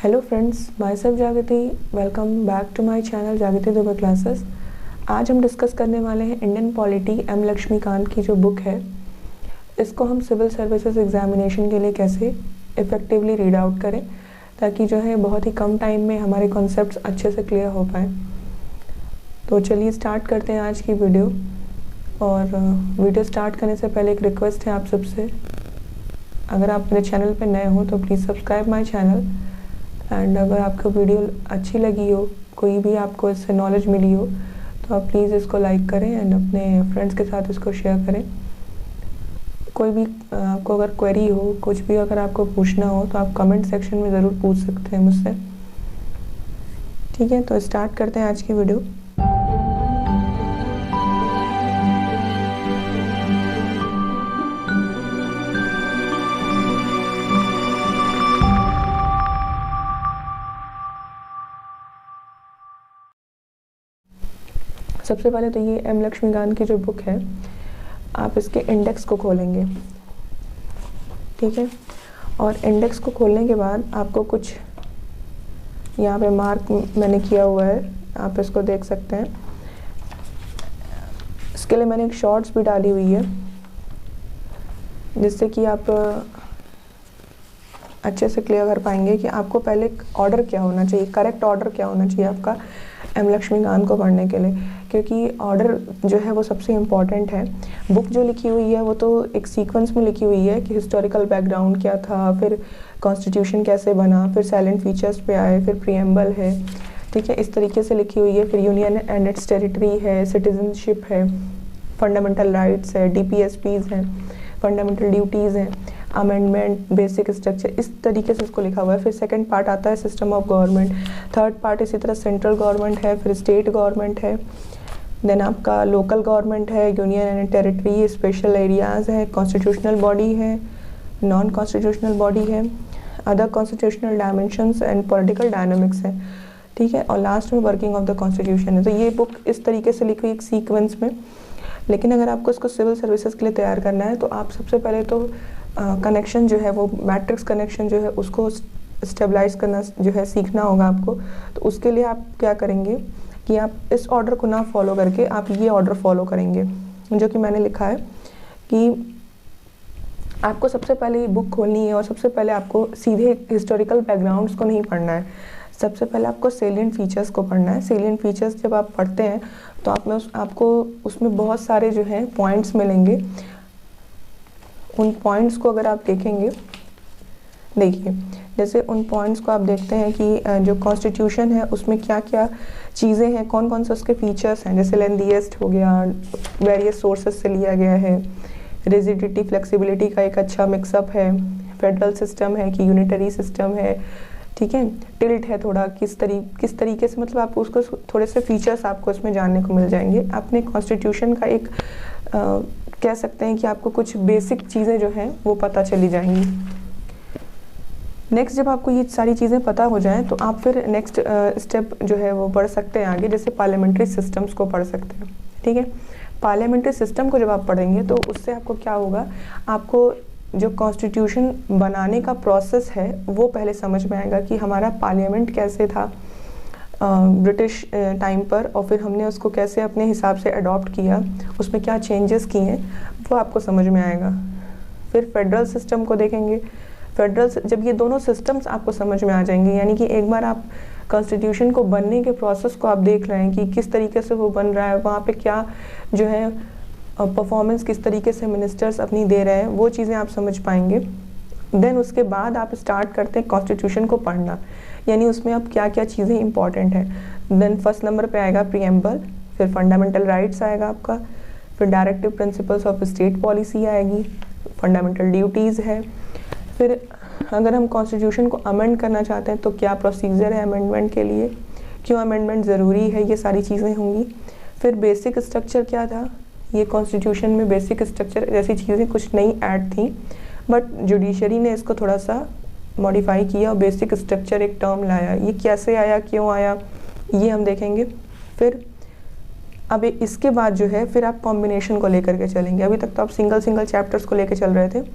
Hello friends, myself Jagriti. Welcome back to my channel Jagriti Dubey classes. आज हम discuss करने वाले हैं इंडियन पॉलिटी एम लक्ष्मीकांत की जो बुक है, इसको हम सिविल सर्विसेज एग्जामिनेशन के लिए कैसे इफ़ेक्टिवली रीड आउट करें ताकि जो है बहुत ही कम टाइम में हमारे कॉन्सेप्ट्स अच्छे से क्लियर हो पाए। तो चलिए स्टार्ट करते हैं आज की वीडियो। और वीडियो स्टार्ट करने से पहले एक रिक्वेस्ट है आप सबसे, अगर आप मेरे चैनल पर नए हो तो please subscribe my channel. And अगर आपको वीडियो अच्छी लगी हो, कोई भी आपको इससे नॉलेज मिली हो, तो आप प्लीज़ इसको लाइक करें एंड अपने फ्रेंड्स के साथ इसको शेयर करें। कोई भी आपको अगर क्वेरी हो, कुछ भी अगर आपको पूछना हो तो आप कमेंट सेक्शन में ज़रूर पूछ सकते हैं मुझसे। ठीक है, तो स्टार्ट करते हैं आज की वीडियो। सबसे पहले तो ये एम लक्ष्मीकांत की जो बुक है, आप इसके इंडेक्स को खोलेंगे। ठीक है, और इंडेक्स को खोलने के बाद आपको कुछ यहाँ पे मार्क मैंने किया हुआ है, आप इसको देख सकते हैं। इसके लिए मैंने एक शॉर्ट्स भी डाली हुई है जिससे कि आप अच्छे से क्लियर कर पाएंगे कि आपको पहले ऑर्डर क्या होना चाहिए, करेक्ट ऑर्डर क्या होना चाहिए आपका एम लक्ष्मीकांत को पढ़ने के लिए, क्योंकि ऑर्डर जो है वो सबसे इम्पॉर्टेंट है। बुक जो लिखी हुई है वो तो एक सीक्वेंस में लिखी हुई है कि हिस्टोरिकल बैकग्राउंड क्या था, फिर कॉन्स्टिट्यूशन कैसे बना, फिर साइलेंट फीचर्स पे आए, फिर प्रीएम्बल है। ठीक है, इस तरीके से लिखी हुई है। फिर यूनियन एंड इट्स टेरिटरी है, सिटीजनशिप है, फंडामेंटल राइट्स है, DPSPs हैं, फंडामेंटल ड्यूटीज़ हैं, अमेंडमेंट, बेसिक स्ट्रक्चर, इस तरीके से इसको लिखा हुआ है। फिर सेकंड पार्ट आता है system of government, third part इसी तरह सेंट्रल गवर्नमेंट है, फिर स्टेट गवर्नमेंट है, देन आपका लोकल गवर्नमेंट है, union and territory, special areas है, कॉन्स्टिट्यूशनल बॉडी है, नॉन कॉन्स्टिट्यूशनल बॉडी है, other constitutional dimensions and political dynamics है। ठीक है, और लास्ट में वर्किंग ऑफ द कॉन्स्टिट्यूशन है। तो ये बुक इस तरीके से लिखी हुई एक सीक्वेंस में। लेकिन अगर आपको इसको सिविल सर्विसेज के लिए तैयार करना है तो आप सबसे पहले तो कनेक्शन जो है वो मैट्रिक्स कनेक्शन जो है उसको स्टेबलाइज करना जो है सीखना होगा आपको। तो उसके लिए आप क्या करेंगे कि आप इस ऑर्डर को ना फॉलो करके आप ये ऑर्डर फॉलो करेंगे जो कि मैंने लिखा है कि आपको सबसे पहले ये बुक खोलनी है और सबसे पहले आपको सीधे हिस्टोरिकल बैकग्राउंड्स को नहीं पढ़ना है। सबसे पहले आपको सेलिएंट फीचर्स को पढ़ना है। सेलिएंट फीचर्स जब आप पढ़ते हैं तो आपको उसमें बहुत सारे जो हैं पॉइंट्स मिलेंगे। उन पॉइंट्स को अगर आप देखेंगे, देखिए जैसे उन पॉइंट्स को आप देखते हैं कि जो कॉन्स्टिट्यूशन है उसमें क्या क्या चीज़ें हैं, कौन कौन से उसके फीचर्स हैं। जैसे लेंथीएस्ट हो गया, वेरियस सोर्सेज से लिया गया है, रिजिडिटी फ्लेक्सिबिलिटी का एक अच्छा मिक्सअप है, फेडरल सिस्टम है कि यूनिटरी सिस्टम है। ठीक है, टिल्ट है थोड़ा, किस तरीके से, मतलब आप उसको थोड़े से फीचर्स आपको इसमें जानने को मिल जाएंगे। अपने कॉन्स्टिट्यूशन का एक कह सकते हैं कि आपको कुछ बेसिक चीज़ें जो हैं वो पता चली जाएंगी। नेक्स्ट जब आपको ये सारी चीज़ें पता हो जाएं तो आप फिर नेक्स्ट स्टेप जो है वो बढ़ सकते हैं आगे, जैसे पार्लियामेंट्री सिस्टम्स को पढ़ सकते हैं। ठीक है, पार्लियामेंट्री सिस्टम को जब आप पढ़ेंगे तो उससे आपको क्या होगा, आपको जो कॉन्स्टिट्यूशन बनाने का प्रोसेस है वो पहले समझ में आएगा कि हमारा पार्लियामेंट कैसे था ब्रिटिश टाइम पर, और फिर हमने उसको कैसे अपने हिसाब से अडॉप्ट किया, उसमें क्या चेंजेस किए हैं वो आपको समझ में आएगा। फिर फेडरल सिस्टम को देखेंगे। जब ये दोनों सिस्टम्स आपको समझ में आ जाएंगे, यानी कि एक बार आप कॉन्स्टिट्यूशन को बनने के प्रोसेस को आप देख रहे हैं कि किस तरीके से वो बन रहा है, वहाँ पे क्या जो है परफॉर्मेंस किस तरीके से मिनिस्टर्स अपनी दे रहे हैं, वो चीज़ें आप समझ पाएंगे। देन उसके बाद आप स्टार्ट करते हैं कॉन्स्टिट्यूशन को पढ़ना, यानी उसमें अब क्या क्या चीज़ें इंपॉर्टेंट हैं। देन फर्स्ट नंबर पे आएगा प्रीएम्बल, फिर फंडामेंटल राइट्स आएगा आपका, फिर directive principles of state policy आएगी, फंडामेंटल ड्यूटीज़ है। फिर अगर हम कॉन्स्टिट्यूशन को अमेंड करना चाहते हैं तो क्या प्रोसीजर है अमेंडमेंट के लिए, क्यों अमेंडमेंट ज़रूरी है, ये सारी चीज़ें होंगी। फिर बेसिक स्ट्रक्चर क्या था, ये कॉन्स्टिट्यूशन में बेसिक स्ट्रक्चर जैसी चीज़ें कुछ नई ऐड थी, बट जुडिशरी ने इसको थोड़ा सा मॉडिफाई किया और बेसिक स्ट्रक्चर एक टर्म लाया। ये कैसे आया, क्यों आया, ये हम देखेंगे। फिर अब इसके बाद जो है फिर आप कॉम्बिनेशन को लेकर के चलेंगे। अभी तक तो आप सिंगल चैप्टर्स को लेकर चल रहे थे,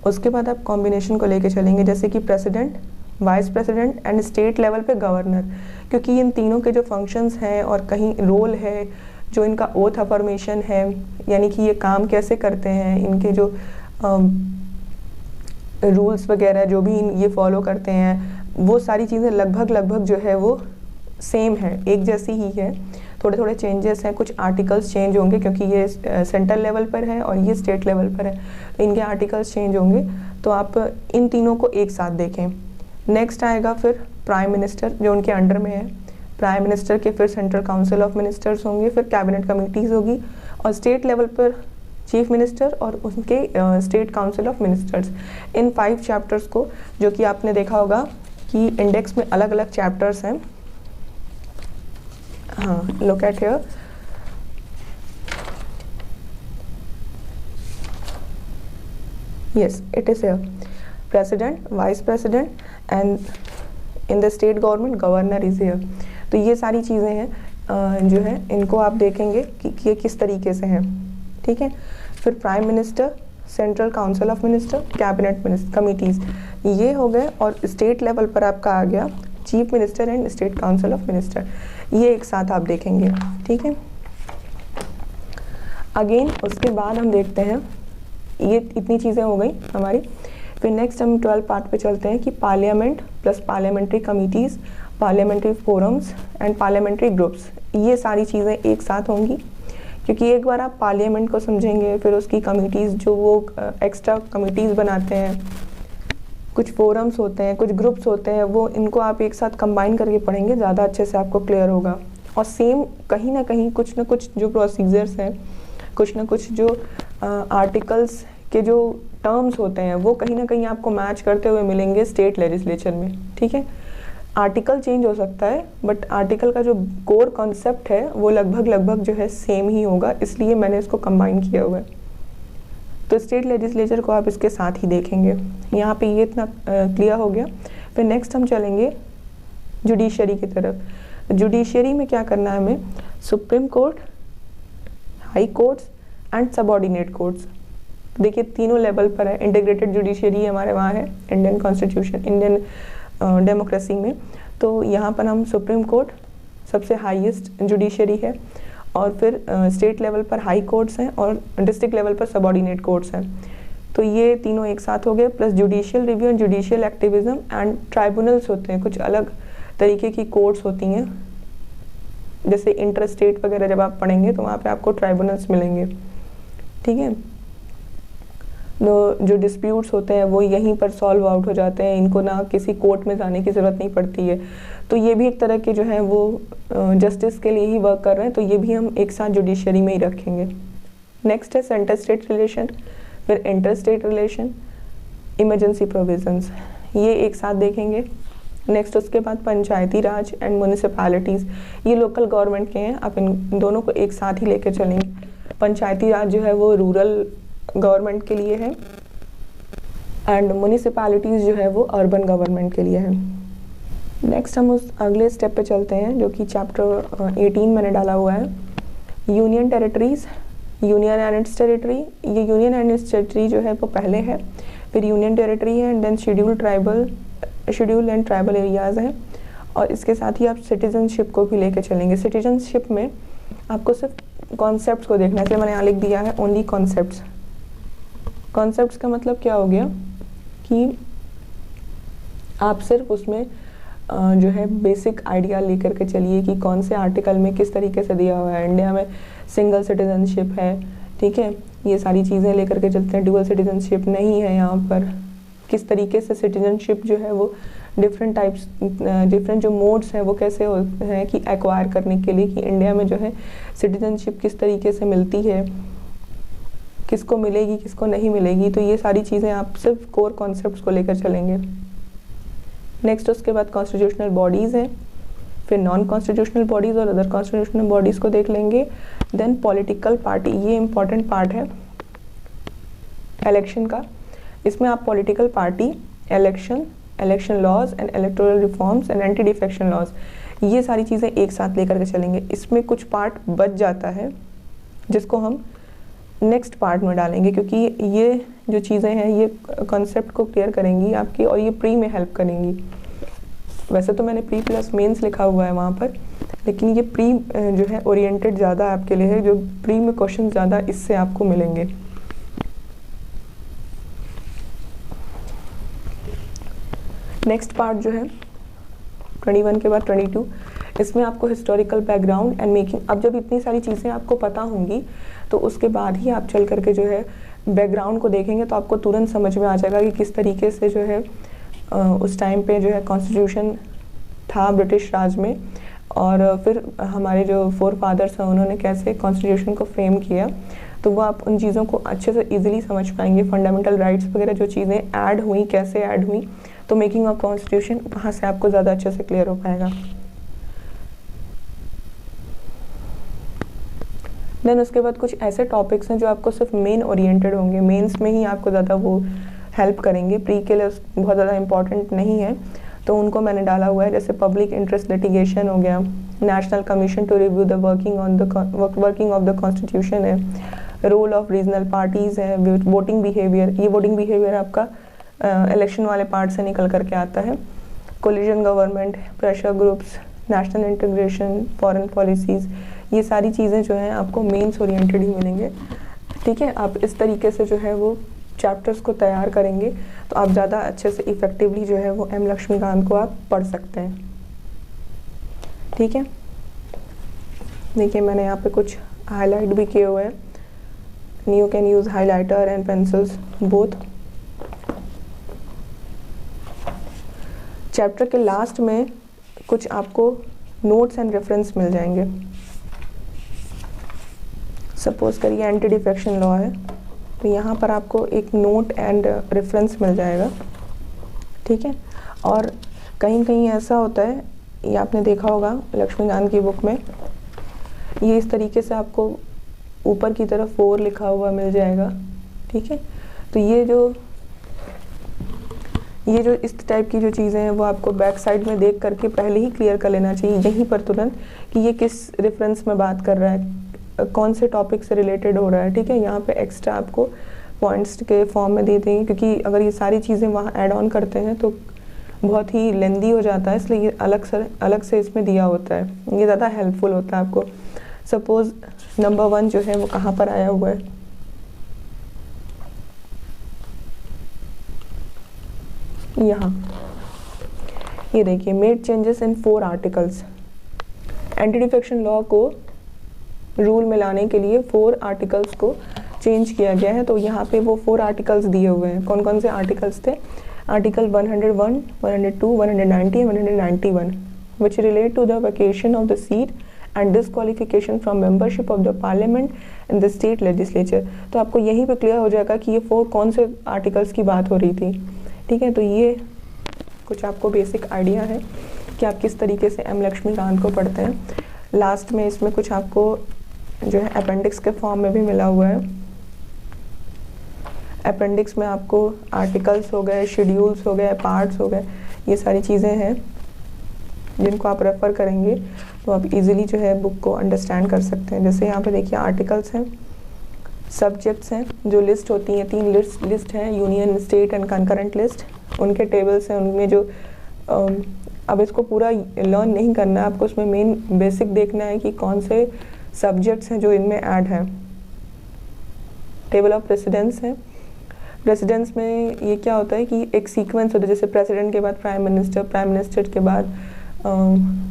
उसके बाद आप कॉम्बिनेशन को लेकर चलेंगे, जैसे कि president, vice president and state level पे गवर्नर, क्योंकि इन तीनों के जो फंक्शंस हैं और कहीं रोल है, जो इनका ओथ अफर्मेशन है, यानी कि ये काम कैसे करते हैं, इनके जो रूल्स वगैरह जो भी ये फॉलो करते हैं, वो सारी चीज़ें लगभग जो है वो सेम है, एक जैसी ही है। थोड़े थोड़े चेंजेस हैं, कुछ आर्टिकल्स चेंज होंगे क्योंकि ये सेंट्रल लेवल पर है और ये स्टेट लेवल पर है, तो इनके आर्टिकल्स चेंज होंगे। तो आप इन तीनों को एक साथ देखें। नेक्स्ट आएगा फिर प्राइम मिनिस्टर, जो उनके अंडर में है। प्राइम मिनिस्टर के फिर सेंट्रल काउंसिल ऑफ मिनिस्टर्स होंगे, फिर कैबिनेट कमिटीज़ होगी, और स्टेट लेवल पर चीफ मिनिस्टर और उनके state council of ministers. In 5 chapters को, जो कि आपने देखा होगा कि इंडेक्स में अलग अलग चैप्टर्स हैं। हाँ, look at here. Yes, it is here. President, Vice President and in the state government Governor is here. तो ये सारी चीज़ें हैं जो है इनको आप देखेंगे कि ये किस तरीके से हैं, ठीक है। फिर prime minister, central council of minister, cabinet committees, ये हो गए। और स्टेट लेवल पर आपका आ गया chief minister and state council of minister, ये एक साथ आप देखेंगे, ठीक है। अगेन उसके बाद हम देखते हैं, ये इतनी चीज़ें हो गई हमारी। फिर नेक्स्ट हम 12 पार्ट पे चलते हैं कि parliament plus parliamentary committees, parliamentary forums and parliamentary groups, ये सारी चीज़ें एक साथ होंगी। क्योंकि एक बार आप पार्लियामेंट को समझेंगे, फिर उसकी कमिटीज़ जो वो एक्स्ट्रा कमिटीज़ बनाते हैं, कुछ फोरम्स होते हैं, कुछ ग्रुप्स होते हैं, वो इनको आप एक साथ कंबाइन करके पढ़ेंगे, ज़्यादा अच्छे से आपको क्लियर होगा। और सेम कहीं ना कहीं कुछ ना कुछ जो प्रोसीजर्स हैं, कुछ ना कुछ जो आर्टिकल्स के जो टर्म्स होते हैं, वो कहीं ना कहीं आपको मैच करते हुए मिलेंगे स्टेट लेजिस्लेचर में, ठीक है। आर्टिकल चेंज हो सकता है, बट आर्टिकल का जो कोर कॉन्सेप्ट है वो लगभग जो है सेम ही होगा, इसलिए मैंने इसको कंबाइन किया हुआ है। तो स्टेट लेजिस्लेचर को आप इसके साथ ही देखेंगे। यहाँ पे ये इतना क्लियर हो गया। फिर नेक्स्ट हम चलेंगे जुडिशरी की तरफ। जुडिशरी में क्या करना है हमें, supreme court, high courts and subordinate courts. देखिए तीनों लेवल पर है। इंटीग्रेटेड जुडिशरी हमारे वहाँ है इंडियन कॉन्स्टिट्यूशन, इंडियन डेमोक्रेसी में। तो यहाँ पर हम सुप्रीम कोर्ट सबसे हाईएस्ट जुडिशरी है, और फिर स्टेट लेवल पर हाई कोर्ट्स हैं, और डिस्ट्रिक्ट लेवल पर सबऑर्डिनेट कोर्ट्स हैं। तो ये तीनों एक साथ हो गए, plus judicial review and judicial activism and tribunals होते हैं। कुछ अलग तरीके की कोर्ट्स होती हैं, जैसे इंटर स्टेट वगैरह जब आप पढ़ेंगे तो वहाँ पे आपको ट्राइब्यूनल्स मिलेंगे, ठीक है। जो डिस्प्यूट्स होते हैं वो यहीं पर सॉल्व आउट हो जाते हैं, इनको ना किसी कोर्ट में जाने की ज़रूरत नहीं पड़ती है। तो ये भी एक तरह के जो है वो जस्टिस के लिए ही वर्क कर रहे हैं, तो ये भी हम एक साथ जुडिशरी में ही रखेंगे। नेक्स्ट है सेंटर स्टेट रिलेशन, फिर inter state relation, emergency provisions, ये एक साथ देखेंगे। नेक्स्ट उसके बाद पंचायती राज एंड म्यूनिसिपैलिटीज़, ये लोकल गवर्नमेंट के हैं, आप इन दोनों को एक साथ ही लेके चलेंगे। पंचायती राज जो है वो रूरल गवर्नमेंट के लिए है, एंड म्यूनिसिपैलिटीज़ जो है वो अर्बन गवर्नमेंट के लिए है। नेक्स्ट हम उस अगले स्टेप पे चलते हैं, जो कि चैप्टर 18 मैंने डाला हुआ है, union territories, union and its territory. ये यूनियन एंड इट्स टेरिटरी जो है वो पहले है, फिर यूनियन टेरिटरी है, and then schedule and tribal areas हैं। और इसके साथ ही आप सिटीजनशिप को भी लेके चलेंगे। सिटीजनशिप में आपको सिर्फ कॉन्सेप्ट्स को देखना है, इसलिए मैंने यहाँ लिख दिया है ओनली कॉन्सेप्ट्स। कॉन्सेप्ट्स का मतलब क्या हो गया कि आप सिर्फ उसमें जो है बेसिक आइडिया लेकर के चलिए कि कौन से आर्टिकल में किस तरीके से दिया हुआ है। इंडिया में सिंगल सिटीजनशिप है, ठीक है, ये सारी चीज़ें लेकर के चलते हैं। डुअल सिटीजनशिप नहीं है यहाँ पर। किस तरीके से सिटीजनशिप जो है वो डिफरेंट टाइप्स, डिफरेंट जो मोड्स हैं वो कैसे होते हैं कि एक्वायर करने के लिए, कि इंडिया में जो है सिटीजनशिप किस तरीके से मिलती है, किसको मिलेगी किसको नहीं मिलेगी। तो ये सारी चीज़ें आप सिर्फ कोर कॉन्सेप्ट्स को लेकर चलेंगे। नेक्स्ट उसके बाद कॉन्स्टिट्यूशनल बॉडीज़ हैं, फिर नॉन कॉन्स्टिट्यूशनल बॉडीज़ और अदर कॉन्स्टिट्यूशनल बॉडीज़ को देख लेंगे। देन पॉलिटिकल पार्टी, ये इम्पॉर्टेंट पार्ट है इलेक्शन का। इसमें आप political party, election laws and electoral reforms and anti defection laws, ये सारी चीज़ें एक साथ लेकर के चलेंगे। इसमें कुछ पार्ट बच जाता है जिसको हम नेक्स्ट पार्ट में डालेंगे, क्योंकि ये जो चीज़ें हैं ये कॉन्सेप्ट को क्लियर करेंगी आपकी, और ये प्री में हेल्प करेंगी। वैसे तो मैंने प्री प्लस मेंस लिखा हुआ है वहाँ पर, लेकिन ये प्री जो है ओरिएंटेड ज़्यादा आपके लिए है, जो प्री में क्वेश्चन ज़्यादा इससे आपको मिलेंगे। नेक्स्ट पार्ट जो है 21 के बाद 22, इसमें आपको हिस्टोरिकल बैकग्राउंड एंड मेकिंग। अब जब इतनी सारी चीज़ें आपको पता होंगी तो उसके बाद ही आप चल करके जो है बैकग्राउंड को देखेंगे तो आपको तुरंत समझ में आ जाएगा कि किस तरीके से जो है उस टाइम पे जो है कॉन्स्टिट्यूशन था ब्रिटिश राज में, और फिर हमारे जो फोर फादर्स हैं उन्होंने कैसे कॉन्स्टिट्यूशन को फ्रेम किया। तो वो आप उन चीज़ों को अच्छे से इजीली समझ पाएंगे। फंडामेंटल राइट्स वगैरह जो चीज़ें ऐड हुई, कैसे ऐड हुई, तो मेकिंग ऑफ कॉन्स्टिट्यूशन वहाँ से आपको ज़्यादा अच्छे से क्लियर हो पाएगा। देन उसके बाद कुछ ऐसे टॉपिक्स हैं जो आपको सिर्फ मेन ओरिएंटेड होंगे, मेंस में ही आपको ज़्यादा वो हेल्प करेंगे, प्री के लिए बहुत ज़्यादा इंपॉर्टेंट नहीं है, तो उनको मैंने डाला हुआ है। जैसे पब्लिक इंटरेस्ट लिटिगेशन हो गया, national commission to review the working of the constitution है, रोल ऑफ रीजनल पार्टीज़ है, वोटिंग बिहेवियर। ये वोटिंग बिहेवियर आपका इलेक्शन वाले पार्ट से निकल करके आता है। Coalition government, pressure groups, national integration, foreign policies, ये सारी चीज़ें जो हैं आपको मेंस ओरिएंटेड ही मिलेंगे। ठीक है, आप इस तरीके से जो है वो चैप्टर्स को तैयार करेंगे तो आप ज़्यादा अच्छे से इफ़ेक्टिवली जो है वो एम लक्ष्मीकांत को आप पढ़ सकते हैं। ठीक है, देखिए मैंने यहाँ पे कुछ हाईलाइट भी किए हुए हैं। You can use highlighter and pencils both. Chapter के लास्ट में कुछ आपको नोट्स एंड रेफरेंस मिल जाएंगे। सपोज करिए एंटी डिफेक्शन लॉ है, तो यहाँ पर आपको एक नोट एंड रेफरेंस मिल जाएगा। ठीक है, और कहीं कहीं ऐसा होता है, ये आपने देखा होगा लक्ष्मीकांत की बुक में, ये इस तरीके से आपको ऊपर की तरफ 4 लिखा हुआ मिल जाएगा। ठीक है, तो ये जो इस टाइप की जो चीज़ें हैं वो आपको बैक साइड में देख करके पहले ही क्लियर कर लेना चाहिए यहीं पर तुरंत कि ये किस रेफरेंस में बात कर रहा है, कौन से टॉपिक से रिलेटेड हो रहा है। ठीक है, यहाँ पे एक्स्ट्रा आपको पॉइंट्स के फॉर्म में दे देंगे, क्योंकि अगर ये सारी चीज़ें वहाँ ऐड ऑन करते हैं तो बहुत ही लेंदी हो जाता है, इसलिए ये अलग से इसमें दिया होता है, ये ज़्यादा हेल्पफुल होता है आपको। सपोज नंबर 1 जो है वो कहाँ पर आया हुआ है, यहाँ ये देखिए, made changes in 4 articles. Anti defection law को रूल में लाने के लिए 4 आर्टिकल्स को चेंज किया गया है। तो यहाँ पे वो 4 आर्टिकल्स दिए हुए हैं। कौन कौन से आर्टिकल्स थे? Article 101, 102, 190 and 191 which relate to the vacation of the seat and disqualification from membership of the parliament and the state legislature। तो आपको यहीं पे क्लियर हो जाएगा कि ये 4 कौन से आर्टिकल्स की बात हो रही थी। ठीक है, तो ये कुछ आपको बेसिक आइडिया है कि आप किस तरीके से एम लक्ष्मीकांत को पढ़ते हैं। लास्ट में इसमें कुछ आपको जो है अपेंडिक्स के फॉर्म में भी मिला हुआ है। अपेंडिक्स में आपको आर्टिकल्स हो गए, शेड्यूल्स हो गए, पार्ट्स हो गए, ये सारी चीज़ें हैं जिनको आप रेफ़र करेंगे तो आप इजीली जो है बुक को अंडरस्टैंड कर सकते हैं। जैसे यहाँ पे देखिए आर्टिकल्स हैं, सब्जेक्ट्स हैं, जो लिस्ट होती हैं 3 लिस्ट हैं, union, state and concurrent list, उनके टेबल्स हैं, उनमें जो अब इसको पूरा लर्न नहीं करना है आपको, उसमें मेन बेसिक देखना है कि कौन से सब्जेक्ट्स हैं जो इनमें ऐड हैं। टेबल ऑफ प्रेसिडेंस है। प्रेसिडेंस में ये क्या होता है कि एक सीक्वेंस होता है, जैसे प्रेसिडेंट के बाद प्राइम मिनिस्टर, प्राइम मिनिस्टर के बाद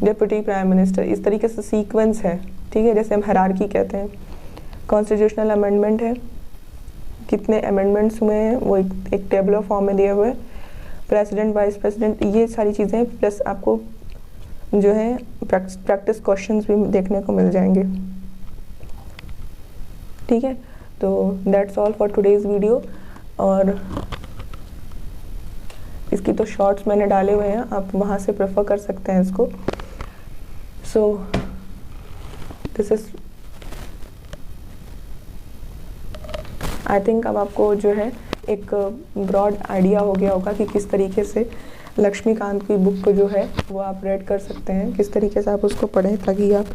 डिप्टी प्राइम मिनिस्टर, इस तरीके से सीक्वेंस है। ठीक है, जैसे हम हायरार्की कहते हैं। कॉन्स्टिट्यूशनल अमेंडमेंट है, कितने अमेंडमेंट्स हुए हैं वो एक टेबल ऑफ फॉर्म में दिया हुआ है। प्रेसिडेंट, वाइस प्रेसिडेंट, ये सारी चीज़ें, प्लस आपको जो है प्रैक्टिस क्वेश्चंस भी देखने को मिल जाएंगे। ठीक है, तो that's all for today's video. और इसकी तो शॉर्ट्स मैंने डाले हुए हैं, आप वहाँ से प्रेफर कर सकते हैं इसको। So this is, I think अब आपको जो है एक ब्रॉड आइडिया हो गया होगा कि किस तरीके से लक्ष्मीकांत की बुक को जो है वो आप रेड कर सकते हैं, किस तरीके से आप उसको पढ़ें ताकि आप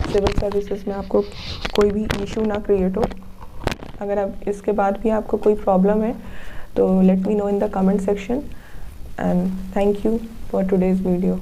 सिविल सर्विसेज में आपको कोई भी इशू ना क्रिएट हो। अगर आप इसके बाद भी आपको कोई प्रॉब्लम है तो let me know in the comment section. and thank you for today's video.